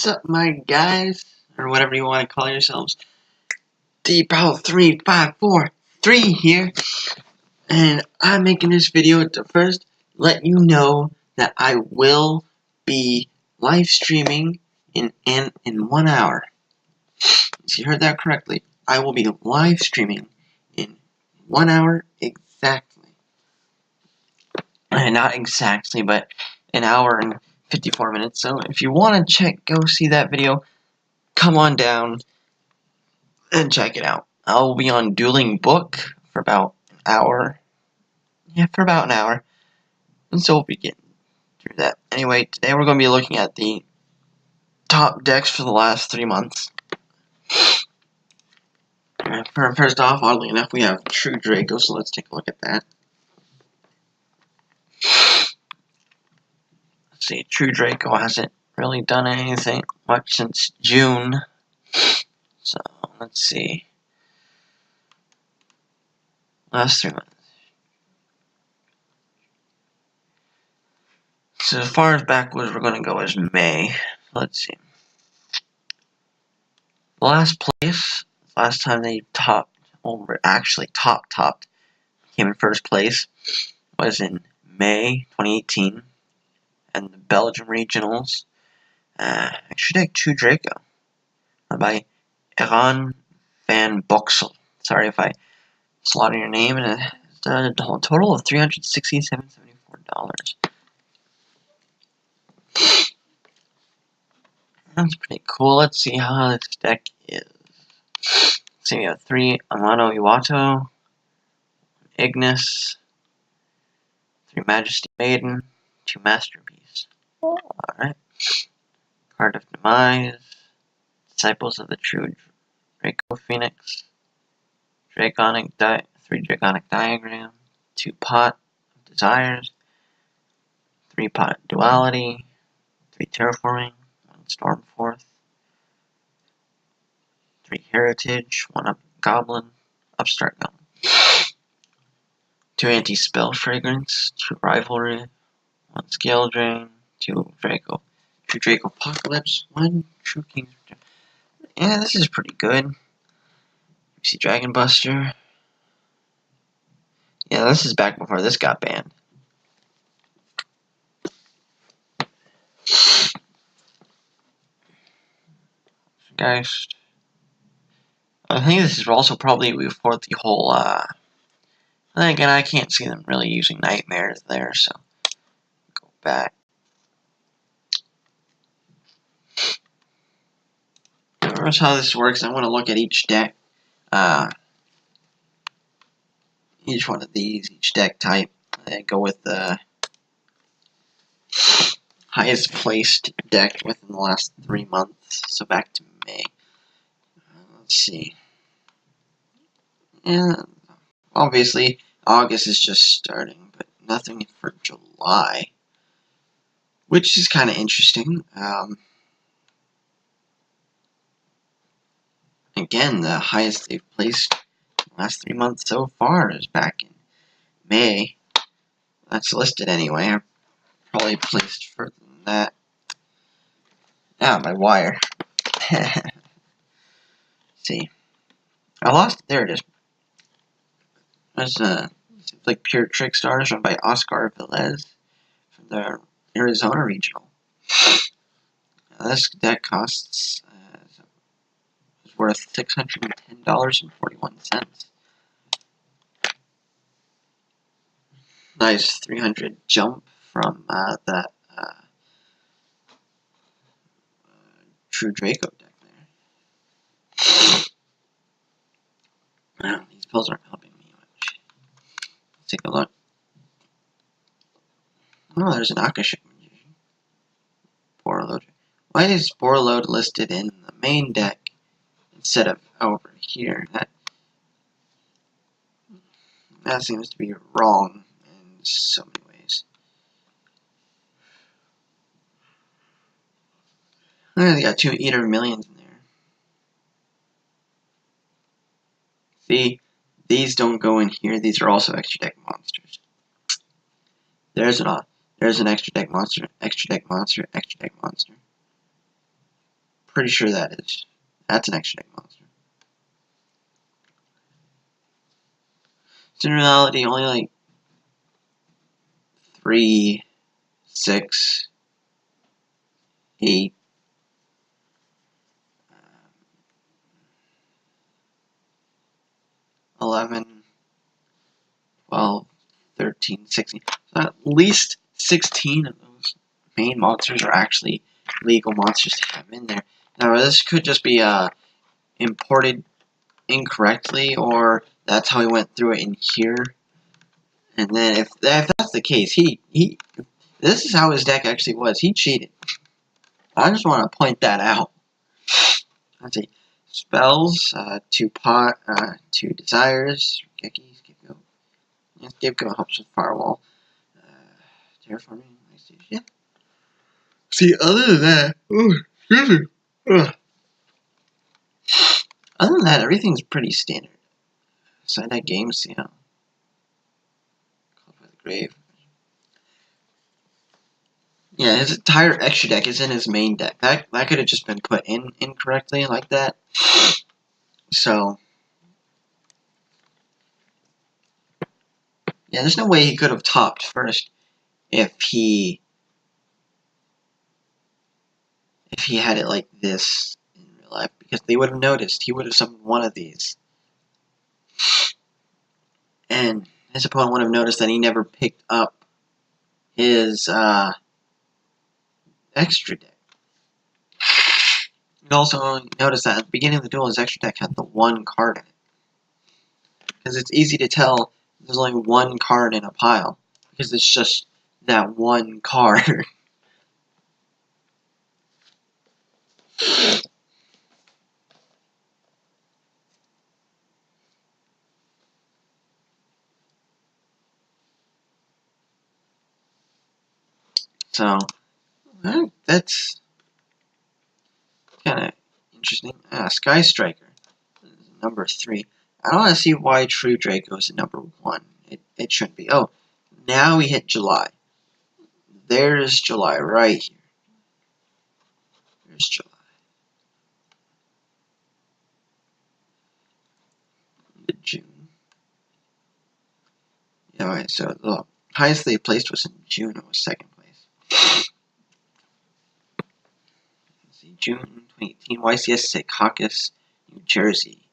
What's up, my guys, or whatever you want to call yourselves? D-Power3543 here, and I'm making this video to first let you know that I will be live streaming in 1 hour. So you heard that correctly. I will be live streaming in 1 hour exactly. Not exactly, but an hour and 54 minutes. So if you want to go see that video, come on down and check it out. I'll be on Dueling Book for about an hour. Yeah, for about an hour. And so we'll be getting through that. Anyway, today we're going to be looking at the top decks for the last 3 months. First off, oddly enough, we have True Draco, so let's take a look at that. Let's see, True Draco hasn't really done anything much since June. So, let's see. Last 3 months. So as far as backwards we're going to go is May. Let's see. Last place, last time they topped, actually topped, came in first place, was in May 2018, and the Belgium Regionals. Extra deck True Draco, by Eran van Boxel. Sorry if I slaughtered your name, and it's a total of $367.74. That's pretty cool. Let's see how this deck is. So we have 3 Amano Iwato, Ignis, 3 Majesty Maiden, 2 Masterpiece. Alright. Card of Demise, Disciples of the True Draco Phoenix, 3 Draconic Diagram, 2 Pot of Desires, 3 Pot Duality, 3 Terraforming, 1 Stormforth, 3 Heritage, 1 Goblin, Upstart Goblin, 2 Anti-Spell Fragrance, 2 Rivalry, 1 Scale Drain, 2 Draco. True Draco Apocalypse, 1 True King's Return. Yeah, this is pretty good. You see Dragon Buster. Yeah, this is back before this got banned. Guys, I think this is also probably before the whole, then again, I can't see them really using Nightmares there, so go back. Here's how this works. I want to look at each deck, each one of these, each deck type, and go with the highest placed deck within the last 3 months, so back to May. Let's see. Yeah, obviously, August is just starting, but nothing for July, which is kind of interesting. Again, the highest they've placed in the last 3 months so far is back in May. That's listed anyway. I probably placed further than that. My wire. See. I lost it. There it is. That's like Pure Trick Stars run by Oscar Velez from the Arizona Regional. This deck costs is worth $610.41. Nice 300 jump from that True Draco deck there. These pills aren't helping me much. Let's take a look. Oh, there's an Akashic Magician. Borreload. Why is Borreload listed in the main deck instead of over here? That seems to be wrong in so many ways. They got 2 Eater Millions in there. See, these don't go in here. These are also extra deck monsters. There's an extra deck monster, extra deck monster, extra deck monster. pretty sure that's an extra deck monster. So in reality, only like 3, 6, 8, 11, 12, 13, 16. So at least 16 of those main monsters are actually legal monsters to have in there. Now, this could just be imported incorrectly, or that's how he went through it in here. And then if that's the case, this is how his deck actually was. He cheated. I just want to point that out. Let's see. Spells, 2 desires, Geki, Scapegoat. Yeah, Scapegoat helps with Firewall. Terraforming, yeah. See, other than that, other than that, everything's pretty standard. Side deck games, you know. Called by the Grave. Yeah, his entire extra deck is in his main deck. That could have just been put in incorrectly like that. So, yeah, there's no way he could have topped first if he had it like this in real life, because they would have noticed. He would have summoned one of these. And his opponent would have noticed that he never picked up his extra deck. You also notice that at the beginning of the duel, his extra deck had the 1 card in it. Because it's easy to tell there's only 1 card in a pile, because it's just that 1 card. So, that's kind of interesting. Sky Striker, number 3. I don't want to see why True Draco is at number 1. It shouldn't be. Oh, now we hit July. There's July right here. There's July. June. Yeah, alright, so the highest they placed was in June. It was 2nd place. Let's see, June 2018, YCS Secaucus, New Jersey,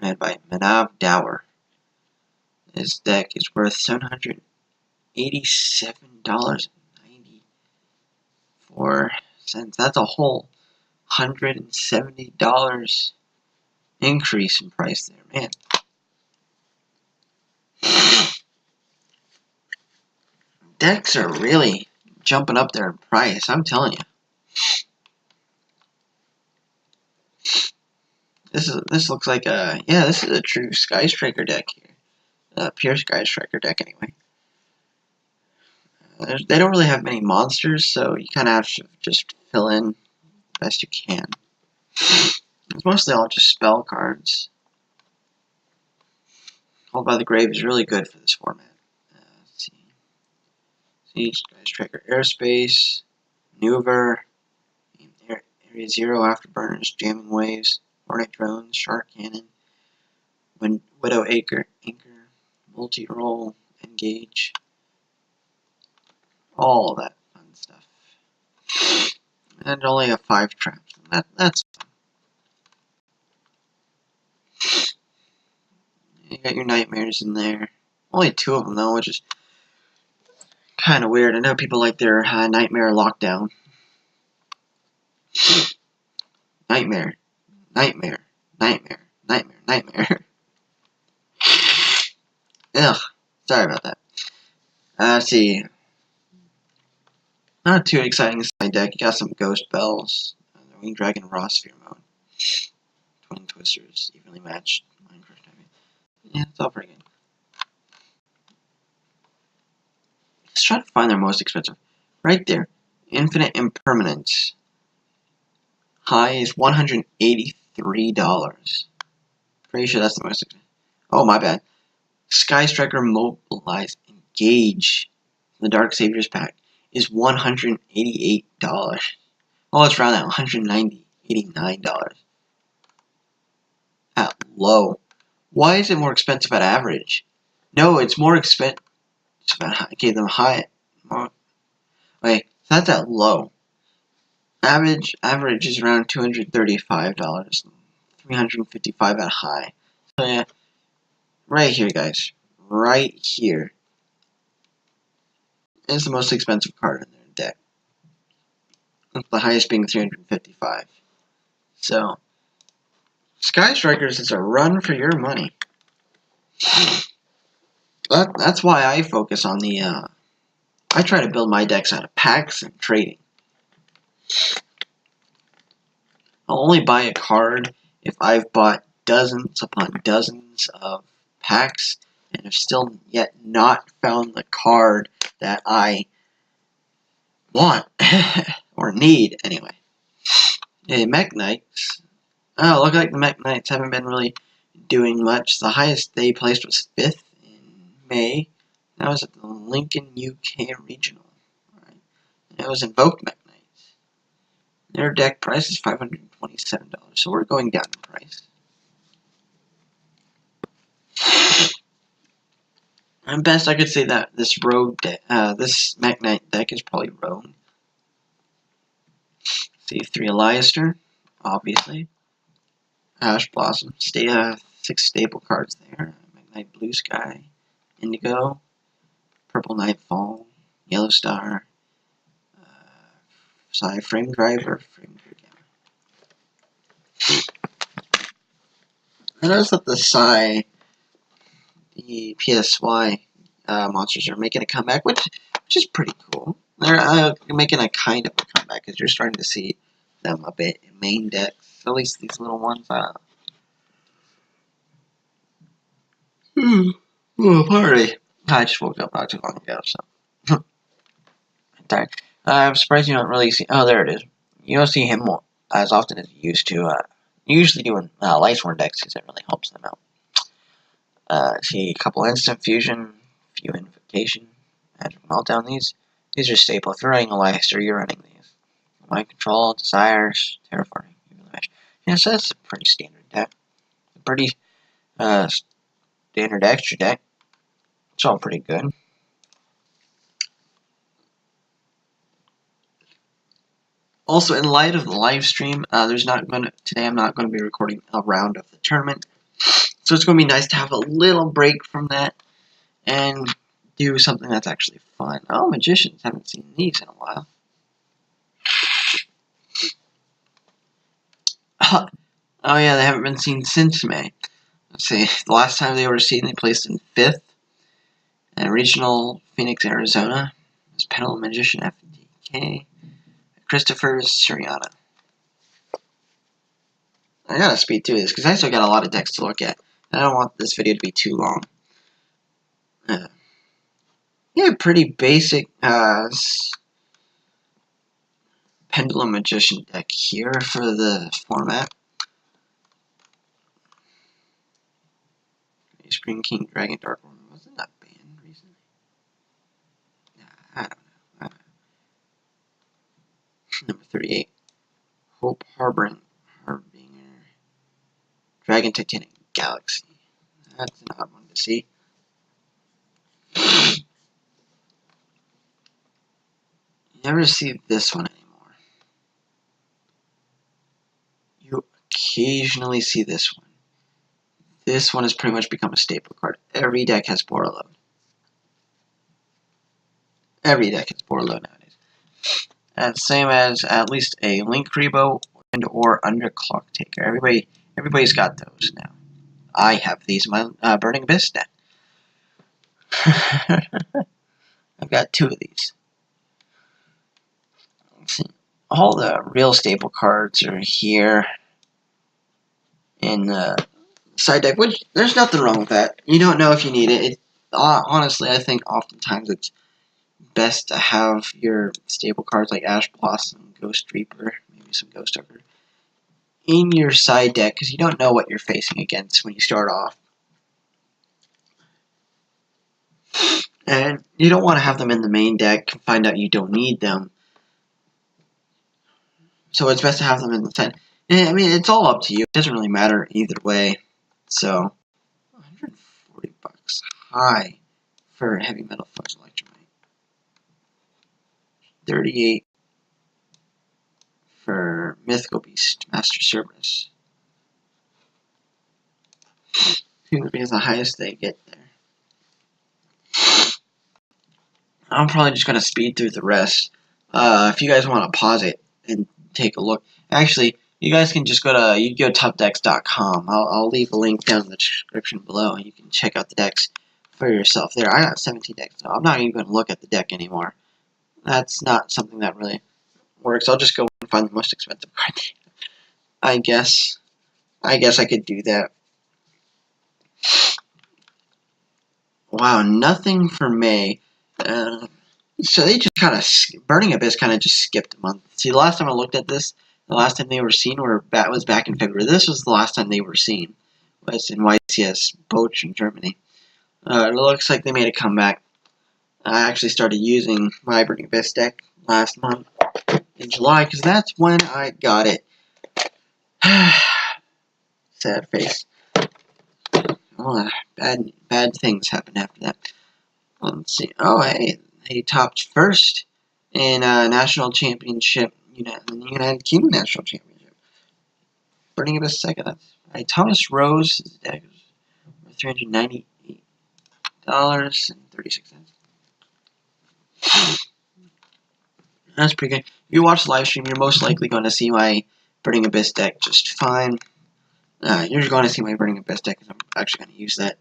ran by Manav Dower. His deck is worth $787.94. That's a whole $170 increase in price there, man. Decks are really jumping up there in price, I'm telling you. This looks like this is a true Sky Striker deck here. Pure Sky Striker deck anyway. They don't really have many monsters, so you kind of have to just fill in best you can. It's mostly all just spell cards. Called by the Grave is really good for this format. Let's see. Siege, Sky Striker, Airspace, Maneuver, Area 0, Afterburners, Jamming Waves, Hornet Drones, Shark Cannon, Widow Anchor, Multi-Roll, Engage, all that fun stuff. And only have 5 traps. That's fun. You got your Nightmares in there. Only 2 of them though, which is kind of weird. I know people like their Nightmare Lockdown. Nightmare, Nightmare, Nightmare, Nightmare, Nightmare. Ugh, sorry about that. Let's see. Not too exciting side deck. You got some Ghost Bells, the Winged Dragon Raw Sphere mode, Twin Twisters, evenly matched Minecraft timing. Yeah, it's all pretty good. Let's try to find their most expensive. Right there, Infinite Impermanence. High is $183. Pretty sure that's the most expensive. Oh, my bad. Sky Striker Mobilize Engage. The Dark Saviors pack is $188. Oh, let's round that, $190. $89 at low. Why is it more expensive at average? No, it's more expensive. I gave them high. Wait, that's at low. Average is around $235, $355 at high. So yeah, right here, guys, right here is the most expensive card in their deck. The highest being 355. So, Sky Strikers is a run for your money. That's why I focus on the. I try to build my decks out of packs and trading. I'll only buy a card if I've bought dozens upon dozens of packs and have still yet not found the card that I want or need anyway. Hey, Mech Knights. Oh, look like the Mech Knights haven't been really doing much. The highest they placed was 5th in May. That was at the Lincoln, UK Regional. Right. It was Invoked Mech Knights. Their deck price is $527, so we're going down in price. And best I could say that this rogue deck, this Mech Knight deck is probably rogue. See, 3 Eliaster, obviously. Ash Blossom, 6 staple cards there. Mech Knight Blue Sky, Indigo, Purple Nightfall, Yellow Star, Frame Driver, Frame Gamma. I noticed that the the PSY monsters are making a comeback, which is pretty cool. They're making a kind of a comeback because you're starting to see them a bit in main decks. At least these little ones. Party. I just woke up not too long ago, so. Sorry. I'm surprised you don't really see. Oh, there it is. You don't see him more, as often as you used to. Usually doing Lightsworn decks because it really helps them out. See a couple instant fusion, few invocation, magic meltdown. These are staple. If you're running a Leicester, you're running these. Mind control, desires, terraforming. Yeah, so that's a pretty standard deck. A pretty standard extra deck. It's all pretty good. Also, in light of the live stream, today I'm not going to be recording a round of the tournament. So it's going to be nice to have a little break from that and do something that's actually fun. Oh, Magicians. Haven't seen these in a while. Oh yeah, they haven't been seen since May. Let's see. The last time they were seen, they placed in 5th. And Regional Phoenix, Arizona. It was Pendulum Magician FDK. Christopher's Suriana. I gotta speed through this because I still got a lot of decks to look at. I don't want this video to be too long. Yeah, pretty basic Pendulum Magician deck here for the format. Spring King Dragon Dark One. Wasn't that banned recently? I don't know. Number 38. Hope Harbinger. Dragon Titanic Galaxy. That's an odd one to see. You never see this one anymore. You occasionally see this one. This one has pretty much become a staple card. Every deck has Borreload. Every deck has Borreload nowadays. And same as at least a Link Rebo and or Underclock Taker. Everybody's got those now. I have these in my Burning Abyss deck. I've got 2 of these. Let's see. All the real staple cards are here in the side deck, which there's nothing wrong with that. You don't know if you need it. Honestly, I think oftentimes it's best to have your staple cards like Ash Blossom, Ghost Reaper, maybe some Ghost Hooker, in your side deck because you don't know what you're facing against when you start off. And you don't want to have them in the main deck and find out you don't need them. So it's best to have them in the side. I mean, it's all up to you. It doesn't really matter either way. So, 140 bucks high for heavy metal flux electromite. 38 for Mythical Beast Master Cerberus. Because the highest they get there. I'm probably just going to speed through the rest. If you guys want to pause it and take a look. Actually, you guys can just go to YugiOhTopDecks.com. I'll leave a link down in the description below. You can check out the decks for yourself there. I got 17 decks, so I'm not even going to look at the deck anymore. That's not something that really works. I'll just go and find the most expensive card. I guess I could do that. Wow, nothing for May. So they just kind of, Burning Abyss kind of just skipped a month. See, the last time I looked at this, the last time they were seen was back in February. This was the last time they were seen. Was in YCS Boch in Germany. It looks like they made a comeback. I actually started using my Burning Abyss deck last month in July because that's when I got it. Sad face. Oh, bad things happened after that. Let's see. Oh, hey, he topped first in national championship, United Kingdom national championship. Burning Abyss second. That's right. Thomas Rose, his deck was $398.36. That's pretty good. If you watch the live stream, you're most likely going to see my Burning Abyss deck just fine. You're going to see my Burning Abyss deck because I'm actually going to use that.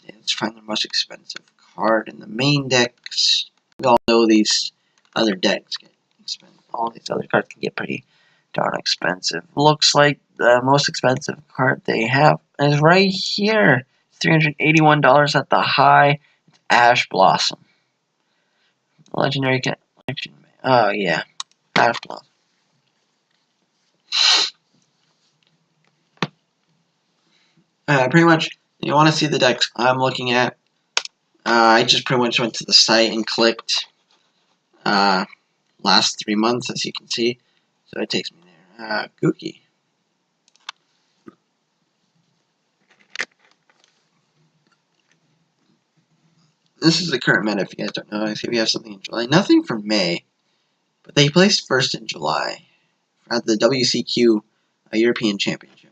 Let's find the most expensive card in the main decks. We all know these other decks get expensive. All these other cards can get pretty darn expensive. Looks like the most expensive card they have is right here. $381 at the high. It's Ash Blossom. Legendary collection. Oh yeah, Ash Blossom. Pretty much, you want to see the decks I'm looking at. I just pretty much went to the site and clicked last 3 months, as you can see. So it takes me there. Gookie. This is the current meta, if you guys don't know. I see we have something in July. Nothing for May, but they placed first in July at the WCQ European Championship.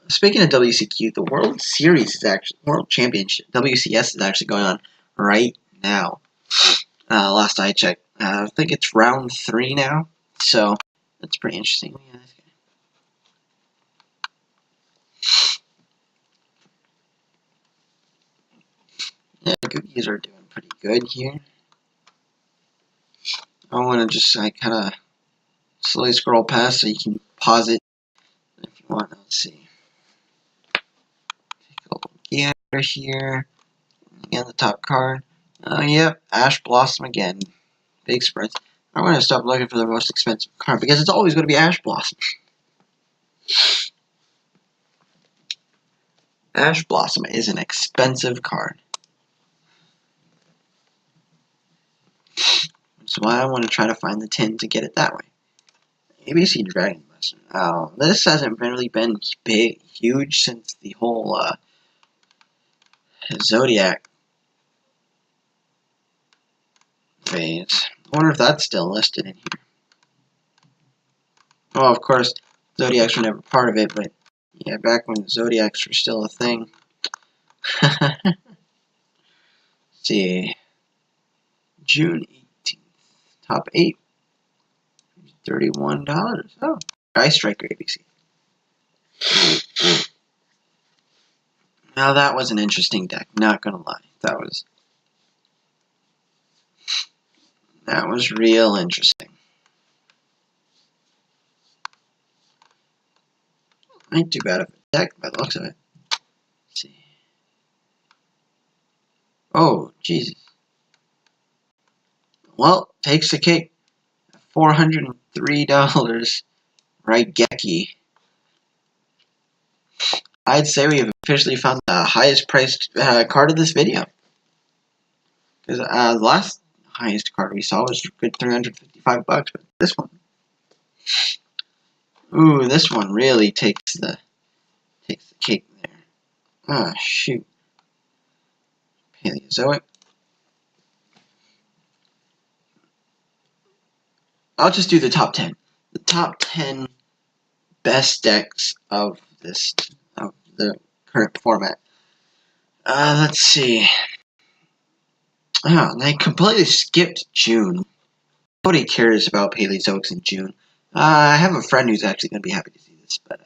Speaking of WCQ, the World Series is actually World Championship. WCS is actually going on right now. Last I checked, I think it's round 3 now. So that's pretty interesting. Yeah, cookies are doing pretty good here. I want to just kind of slowly scroll past so you can pause it if you want. Let's see. Take a little gander here. Again, the top card. Yep, Ash Blossom again. Big spreads. I'm going to stop looking for the most expensive card because it's always going to be Ash Blossom. Ash Blossom is an expensive card. That's why I want to try to find the 10 to get it that way. ABC Dragon Buster. Oh, this hasn't really been big, huge since the whole Zodiac phase. I wonder if that's still listed in here. Well, of course, Zodiacs were never part of it, but yeah, back when Zodiacs were still a thing. Let's see. June 18th. Top 8. $31. Oh. Ice Striker ABC. Now that was an interesting deck, not gonna lie. That was real interesting. Ain't too bad of a deck by the looks of it. Let's see. Oh, Jesus. Well, takes the cake. $403. Right, Geki. I'd say we have officially found the highest priced card of this video. Because the last highest card we saw was a good $355, but this one. Ooh, this one really takes the cake there. Ah, shoot. Paleozoic. I'll just do the top 10. The top 10 best decks of the current format. Let's see. Oh, and I completely skipped June. Nobody cares about Paleozoics in June. I have a friend who's actually going to be happy to see this, but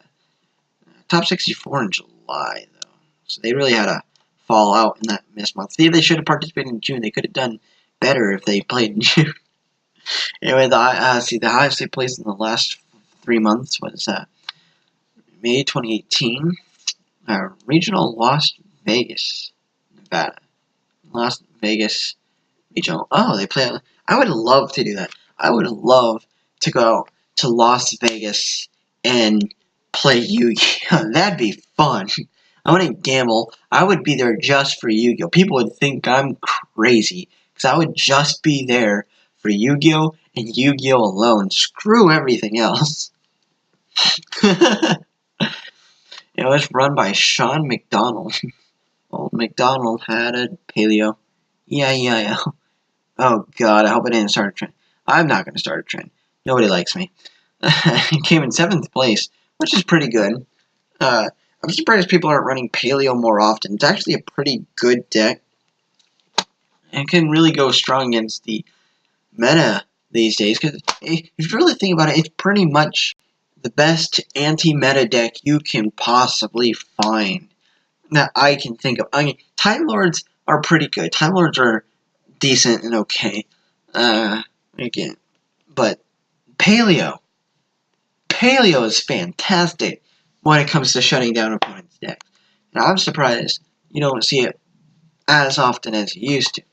top 64 in July, though. So they really had a fall out in that missed month. See, they should have participated in June. They could have done better if they played in June. Anyway, the highest they placed in the last 3 months was May 2018. Regional Las Vegas, Nevada. Las Vegas regional. Oh, they play. I would love to do that. I would love to go to Las Vegas and play Yu-Gi-Oh! That'd be fun. I wouldn't gamble. I would be there just for Yu-Gi-Oh! People would think I'm crazy because I would just be there for Yu-Gi-Oh! And Yu-Gi-Oh! Alone. Screw everything else. It was run by Sean McDonald. Old McDonald had a paleo. Yeah. Oh god, I hope I didn't start a trend. I'm not going to start a trend. Nobody likes me. It came in 7th place, which is pretty good. I'm surprised people aren't running paleo more often. It's actually a pretty good deck. And can really go strong against the meta these days. Because if you really think about it, it's pretty much the best anti-meta deck you can possibly find that I can think of. I mean, Time Lords are pretty good. Time Lords are decent and okay. Again, but Paleo is fantastic when it comes to shutting down opponents' decks. And I'm surprised you don't see it as often as you used to.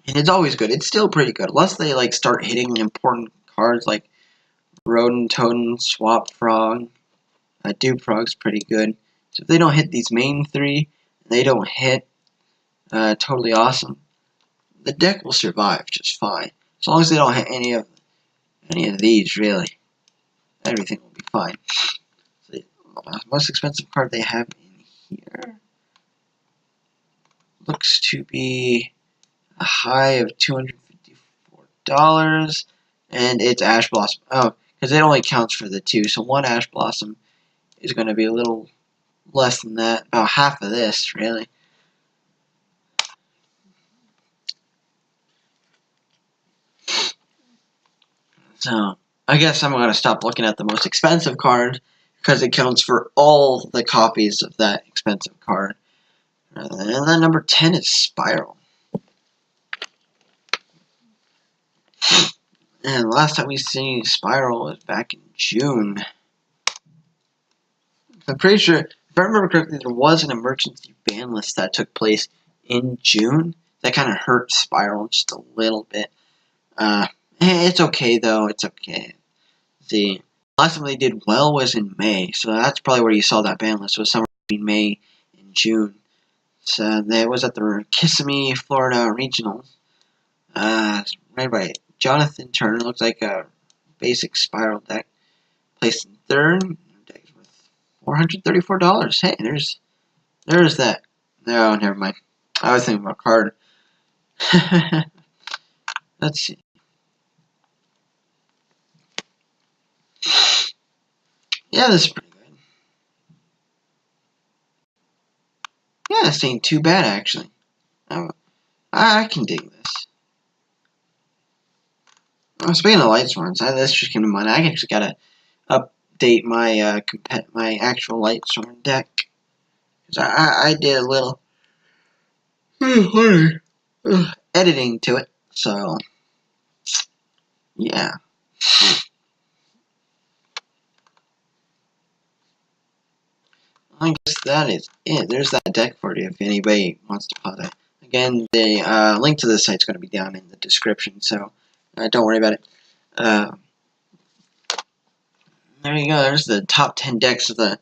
And it's always good. It's still pretty good. Unless they like start hitting important cards like Rodent, Totem, Swap Frog. Dupe Frog's pretty good. So if they don't hit these main 3, they don't hit totally awesome, the deck will survive just fine. As long as they don't hit any of these, really. Everything will be fine. So the most expensive card they have in here looks to be a high of $254, and it's Ash Blossom. Oh, because it only counts for the 2, so 1 Ash Blossom is going to be a little less than that, about half of this, really. So, I guess I'm going to stop looking at the most expensive card because it counts for all the copies of that expensive card. And then number 10 is Spiral. And the last time we seen Spiral was back in June. I'm pretty sure, if I remember correctly, there was an emergency ban list that took place in June. That kind of hurt Spiral just a little bit. It's okay, though. It's okay. The last time they did well was in May, so that's probably where you saw that ban list. Was somewhere between May and June. So that was at the Kissimmee, Florida Regionals. Ran by Jonathan Turner. Looks like a basic Spiral deck. Placed in 3rd. Deck worth $434. Hey, there's that. No, never mind. I was thinking about a card. Let's see. Yeah, this is pretty good. Yeah, this ain't too bad, actually. I can dig this. Speaking of Lightsworns, this just came to mind. I actually gotta update my my actual Lightsworn deck. Because I did a little editing to it. So, yeah. I guess that is it. There's that deck for you if anybody wants to pause it. Again, the link to the site's going to be down in the description, so don't worry about it. There you go. There's the top 10 decks of the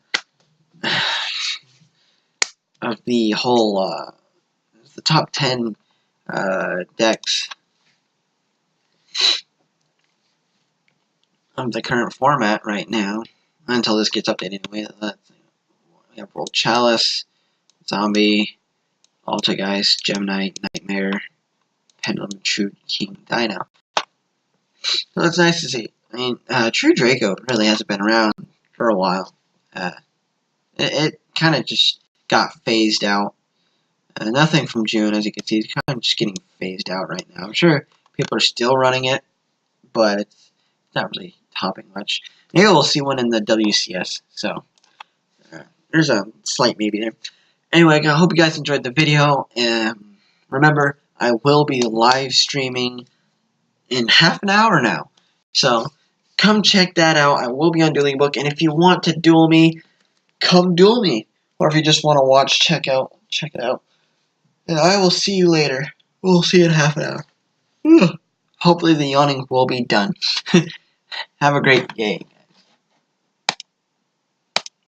whole the top 10 decks of the current format right now, until this gets updated anyway. We have World Chalice, Zombie, Altageist, Gemini, Nightmare, Pendulum, True King, Dino. So it's nice to see. I mean, True Draco really hasn't been around for a while. It kind of just got phased out. Nothing from June, as you can see, it's kind of just getting phased out right now. I'm sure people are still running it, but it's not really topping much. Maybe we'll see one in the WCS, so there's a slight maybe there. Anyway, I hope you guys enjoyed the video, and remember, I will be live streaming in half an hour now, so come check that out. I will be on Dueling Book, and if you want to duel me, come duel me, or if you just want to watch, check it out. And I will see you later. We'll see you in half an hour. Hopefully the yawning will be done. Have a great day.